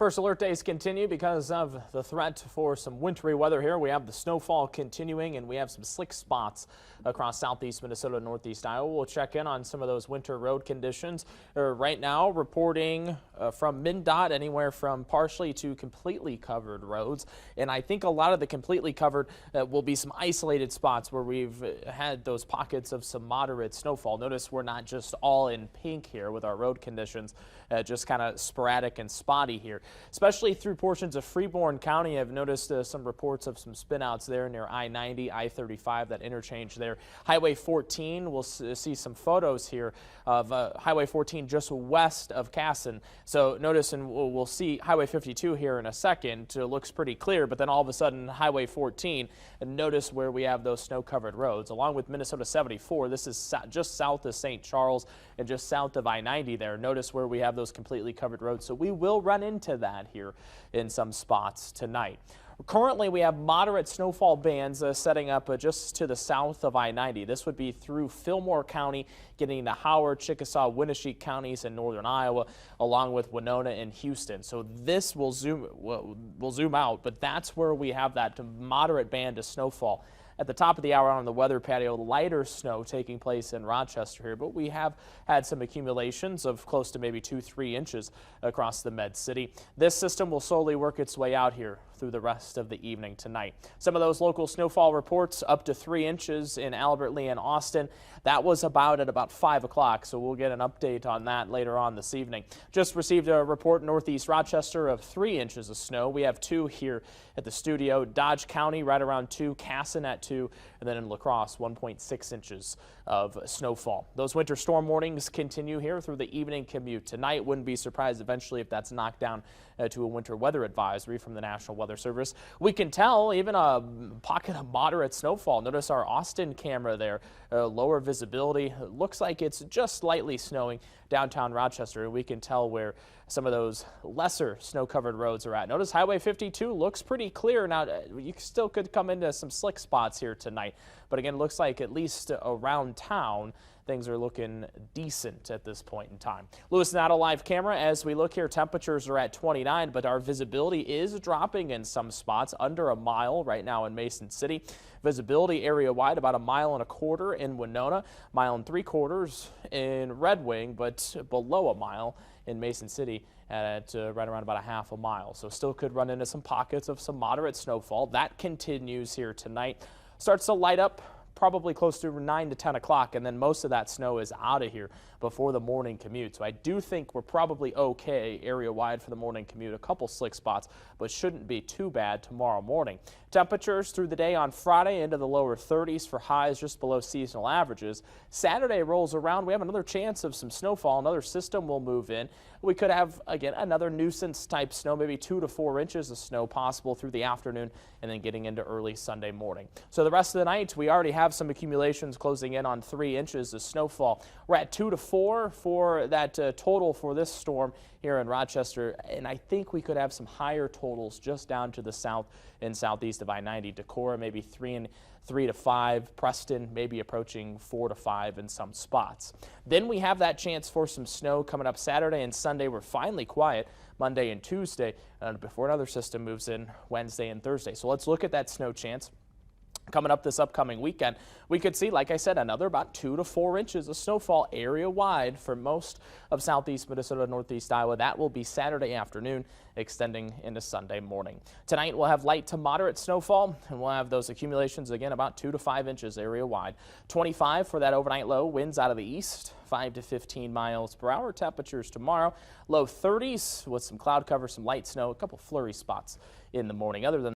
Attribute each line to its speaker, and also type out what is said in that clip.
Speaker 1: First alert days continue because of the threat for some wintry weather here. We have the snowfall continuing and we have some slick spots across southeast Minnesota, northeast Iowa. We'll check in on some of those winter road conditions. Right now, reporting from MnDOT anywhere from partially to completely covered roads. And I think a lot of the completely covered will be some isolated spots where we've had those pockets of some moderate snowfall. Notice we're not just all in pink here with our road conditions, just kind of sporadic and spotty here. Especially through portions of Freeborn County. I've noticed some reports of some spinouts there near I-90, I-35, that interchange there. Highway 14, we'll see some photos here of Highway 14 just west of Casson. So notice, and we'll see Highway 52 here in a second. It looks pretty clear, but then all of a sudden Highway 14, and notice where we have those snow-covered roads. Along with Minnesota 74, this is just south of St. Charles and just south of I-90 there. Notice where we have those completely covered roads. So we will run into that here in some spots tonight. Currently, we have moderate snowfall bands setting up just to the south of I-90. This would be through Fillmore County, getting to Howard, Chickasaw, Winneshiek counties in northern Iowa, along with Winona and Houston. So this will zoom out, but that's where we have that moderate band of snowfall. At the top of the hour on the weather patio, lighter snow taking place in Rochester here, but we have had some accumulations of close to maybe 2-3 inches across the Med City. This system will slowly work its way out here through the rest of the evening tonight. Some of those local snowfall reports up to 3 inches in Albert Lee and Austin. That was at about 5 o'clock, so we'll get an update on that later on this evening. Just received a report in northeast Rochester of 3 inches of snow. We have 2 here at the studio. Dodge County right around 2, Casson at 2, and then in La Crosse 1.6 inches of snowfall. Those winter storm warnings continue here through the evening commute tonight. Wouldn't be surprised eventually if that's knocked down to a winter weather advisory from the National Weather Service. We can tell even a pocket of moderate snowfall. Notice our Austin camera there, lower visibility. It looks like it's just slightly snowing downtown Rochester. We can tell where some of those lesser snow-covered roads are at. Notice Highway 52 looks pretty clear. Now, you still could come into some slick spots here tonight, but again, looks like at least around town, things are looking decent at this point in time. Lewis Nato live camera. As we look here, temperatures are at 29, but our visibility is dropping in some spots under a mile right now in Mason City. Visibility area wide about 1.25 miles in Winona, 1.75 miles in Red Wing, but below a mile in Mason City at right around about 0.5 mile. So still could run into some pockets of some moderate snowfall. That continues here tonight. Starts to light up probably close to 9 to 10 o'clock, and then most of that snow is out of here before the morning commute. So I do think we're probably okay area wide for the morning commute. A couple slick spots, but shouldn't be too bad tomorrow morning. Temperatures through the day on Friday into the lower 30s for highs just below seasonal averages. Saturday rolls around. We have another chance of some snowfall. Another system will move in. We could have, again, another nuisance type snow, maybe 2 to 4 inches of snow possible through the afternoon and then getting into early Sunday morning. So the rest of the night, we already have some accumulations closing in on 3 inches of snowfall. We're at 2 to 4 for that total for this storm here in Rochester, and I think we could have some higher totals just down to the south and southeast of I-90. Decorah maybe 3 to 5, Preston maybe approaching 4 to 5 in some spots. Then we have that chance for some snow coming up Saturday and Sunday. We're finally quiet Monday and Tuesday before another system moves in Wednesday and Thursday. So let's look at that snow chance. Coming up this upcoming weekend, we could see, like I said, another about 2 to 4 inches of snowfall area wide for most of southeast Minnesota, northeast Iowa. That will be Saturday afternoon, extending into Sunday morning. Tonight we'll have light to moderate snowfall, and we'll have those accumulations again about 2 to 5 inches area wide. 25 for that overnight low. Winds out of the east, 5 to 15 miles per hour. Temperatures tomorrow, low 30s with some cloud cover, some light snow, a couple flurry spots in the morning. Other than